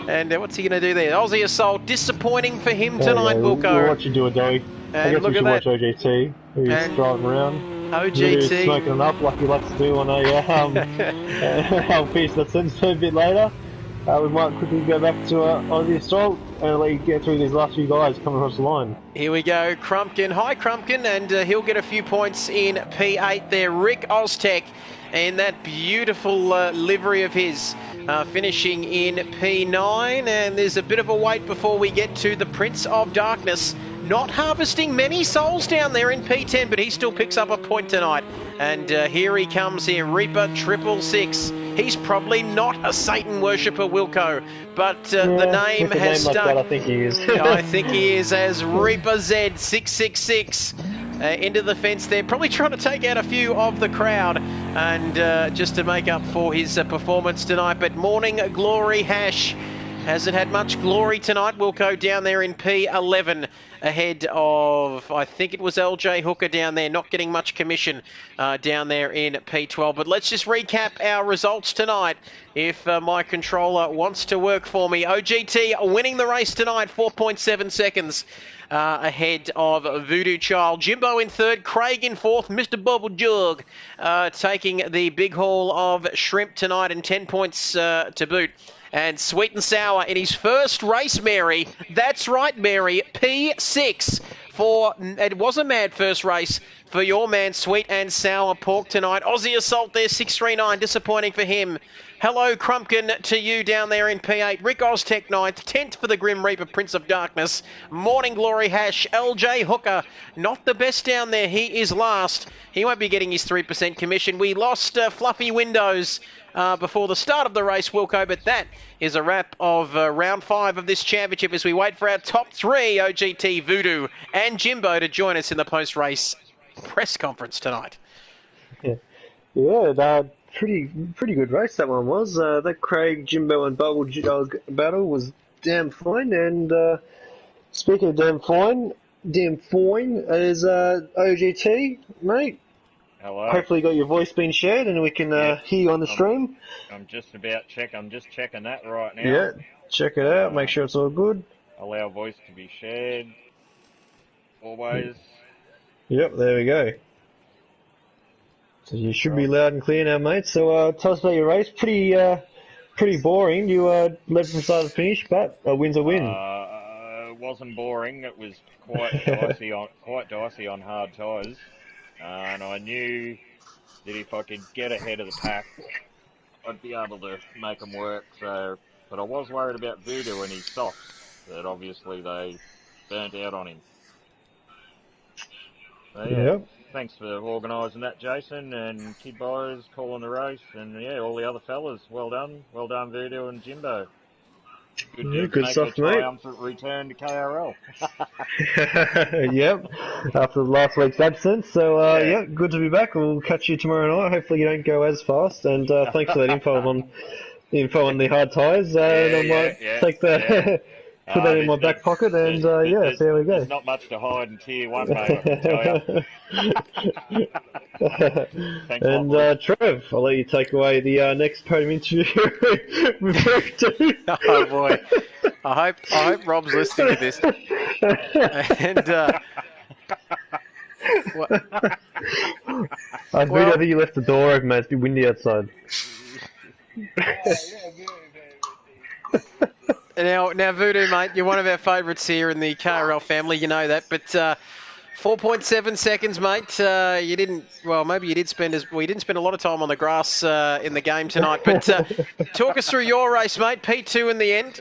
And what's he going to do there? Aussie Assault, disappointing for him tonight, Wilco. What you do, Dowie? I guess we should watch OGT, who's driving around. OGT smoking it up like he likes to do on a piece that's a bit later. We might quickly go back to Aussie Assault and let you get through these last few guys coming across the line. Here we go, Crumpkin. Hi, Crumpkin, and he'll get a few points in P8 there. Rick Oztech in that beautiful livery of his, finishing in P9. And there's a bit of a wait before we get to the Prince of Darkness. Not harvesting many souls down there in P10, but he still picks up a point tonight. And here he comes here, Reaper 666. He's probably not a Satan worshipper, Wilco, but the name has stuck. Like that, I think he is. I think he is, as Reaper Z666 into the fence there, probably trying to take out a few of the crowd, and just to make up for his performance tonight. But Morning Glory Hash Hasn't had much glory tonight. Wilco down there in P11 ahead of, I think it was LJ Hooker down there, not getting much commission down there in P12. But let's just recap our results tonight. If my controller wants to work for me. OGT winning the race tonight, 4.7 seconds ahead of Voodoo Child. Jimbo in third, Craig in fourth, Mr. Bubble Jug taking the big haul of shrimp tonight and 10 points to boot. And Sweet and Sour in his first race, Mary. That's right, Mary. P6 it was a mad first race for your man, Sweet and Sour Pork tonight. Aussie Assault there, 639. Disappointing for him. Hello, Crumpkin, to you down there in P8. Rick Oztech 9th. 10th for the Grim Reaper, Prince of Darkness. Morning Glory Hash. LJ Hooker, not the best down there. He is last. He won't be getting his 3% commission. We lost Fluffy Windows before the start of the race, Wilco, but that is a wrap of round 5 of this championship as we wait for our top 3, OGT, Voodoo and Jimbo, to join us in the post-race press conference tonight. Yeah, pretty good race that one was. That Craig, Jimbo and Bubble Jug battle was damn fine, and speaking of damn fine is OGT, mate. Hello. Hopefully you got your voice being shared and we can hear you on the stream. I'm just checking that right now. Yeah, check it out, make sure it's all good. Allow voice to be shared. Always. Yep, there we go. So you should be loud and clear now, mate. So tell us about your race. Pretty boring. You led from start to finish, but a win's a win. It wasn't boring. It was quite dicey on hard tyres. And I knew that if I could get ahead of the pack, I'd be able to make them work. So, but I was worried about Voodoo and his softs, that obviously they burnt out on him. So, yeah, yep. Thanks for organising that, Jason, and Kid Boys calling the race, and yeah, all the other fellas. Well done, Voodoo and Jimbo. Good stuff, mate. Triumphant return to KRL. Yep, after last week's absence. So, yeah, good to be back. We'll catch you tomorrow night. Hopefully you don't go as fast. And thanks for that info on the hard tyres. And I might take that, put that in my back pocket, and yeah, see how we go. There's not much to hide in Tier 1, mate, I can tell you. Thanks and Trev, I'll let you take away the next podium interview with Voodoo. Oh boy, I hope Rob's listening to this. And I think you left the door open, mate. It's a bit windy outside. Now, Voodoo, mate, you're one of our favourites here in the KRL family. You know that, but 4.7 seconds, mate. You didn't. Well, maybe you did spend you didn't spend a lot of time on the grass in the game tonight. But talk us through your race, mate. P2 in the end.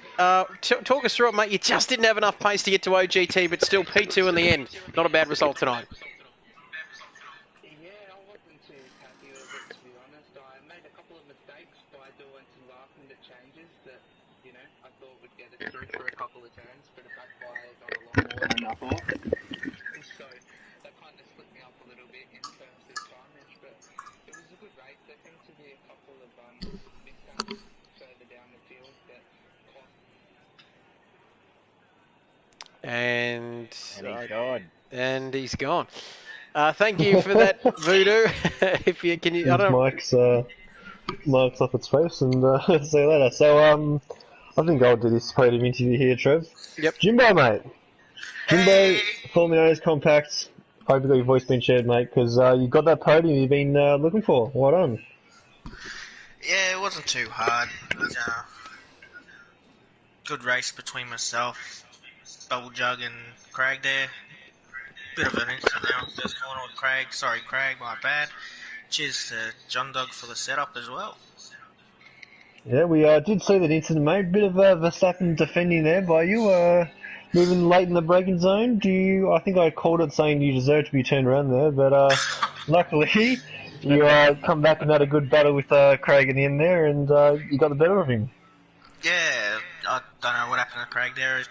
Talk us through it, mate. You just didn't have enough pace to get to OGT, but still P2 in the end. Not a bad result tonight. For a couple of turns, but it backfired on a lot more than I thought. So that kind of split me up a little bit in terms of damage, but it was a good race. There seemed to be a couple of mishaps further down the field that cost. And he's gone. And he's gone. Thank you for that, Voodoo. If you can, I don't. Mike's off its face, and see you later. So I think I'll do this podium interview here, Trev. Yep. Jimbo, mate. Jimbo, formerly known as Compact. Hope you got your voice being shared, mate, because you got that podium you've been looking for. Well done. Yeah, it wasn't too hard. It was a good race between myself, Bubble Jug, and Craig there. Bit of an incident there on the first corner with Craig. Sorry, Craig, my bad. Cheers to John Dog for the setup as well. Yeah, we did see that incident, mate. Bit of Verstappen defending there by you, moving late in the braking zone. I think I called it saying you deserve to be turned around there, but luckily you come back and had a good battle with Craig in the end there, and you got the better of him. Yeah, I don't know what happened to Craig there.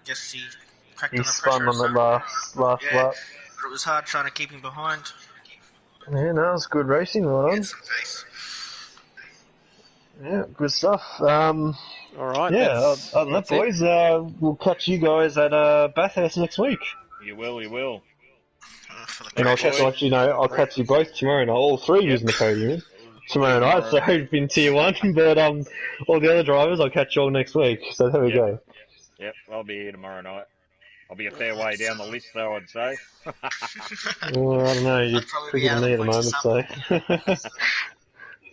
Just he cracked on the pressure. He spun on the last lap. But it was hard trying to keep him behind. Yeah, no, it was good racing, well done. Yeah, good stuff. All right. Yeah, other than that, that's it. boys, we'll catch you guys at Bathurst next week. You will. For the And I'll crashes. catch, I'll catch you both tomorrow night. All three Yep. using the podium See tomorrow you night. So tomorrow. I've been tier 1, but all the other drivers I'll catch you all next week. So there we Yep. go. Yep, I'll be here tomorrow night. I'll be a fair way down the list, though, I'd say. Well, I don't know. You're I'd probably be quicker out than of me at the the points or moment, so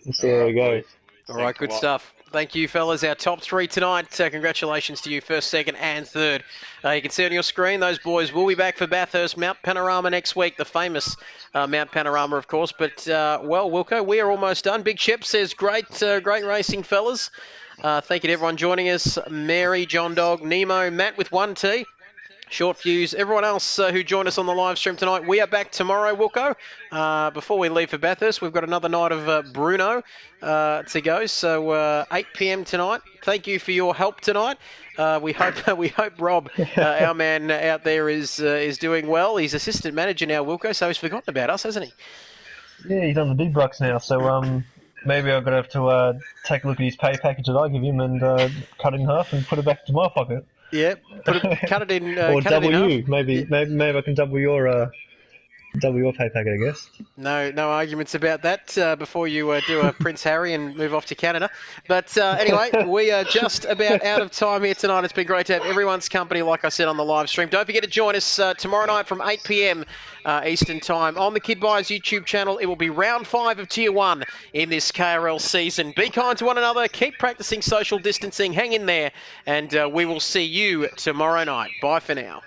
we'll see how we go. Boys. All right, Thanks a good lot. stuff. Thank you, fellas. Our top three tonight. Congratulations to you, first, second, and third. You can see on your screen, those boys will be back for Bathurst Mount Panorama next week, the famous Mount Panorama, of course. But, well, Wilco, we are almost done. Big Chip says, great racing, fellas. Thank you to everyone joining us. Mary, John Dog, Nemo, Matt with 1T. Short Fuse, everyone else who joined us on the live stream tonight. We are back tomorrow, Wilco. Before we leave for Bathurst, we've got another night of Brno to go. So 8 p.m. tonight. Thank you for your help tonight. We hope Rob, our man out there, is doing well. He's assistant manager now, Wilco, so he's forgotten about us, hasn't he? Yeah, he's on the big bucks now, so maybe I'm gonna have to take a look at his pay package that I give him and cut it in half and put it back into my pocket. Yeah, cut it in. Or cut double it in half. you. Maybe I can double your pay packet, I guess. No arguments about that before you do a Prince Harry and move off to Canada. But anyway, we are just about out of time here tonight. It's been great to have everyone's company, like I said, on the live stream. Don't forget to join us tomorrow night from 8 p.m. Eastern Time on the Kid Buyers YouTube channel. It will be round 5 of Tier 1 in this KRL season. Be kind to one another. Keep practicing social distancing. Hang in there. And we will see you tomorrow night. Bye for now.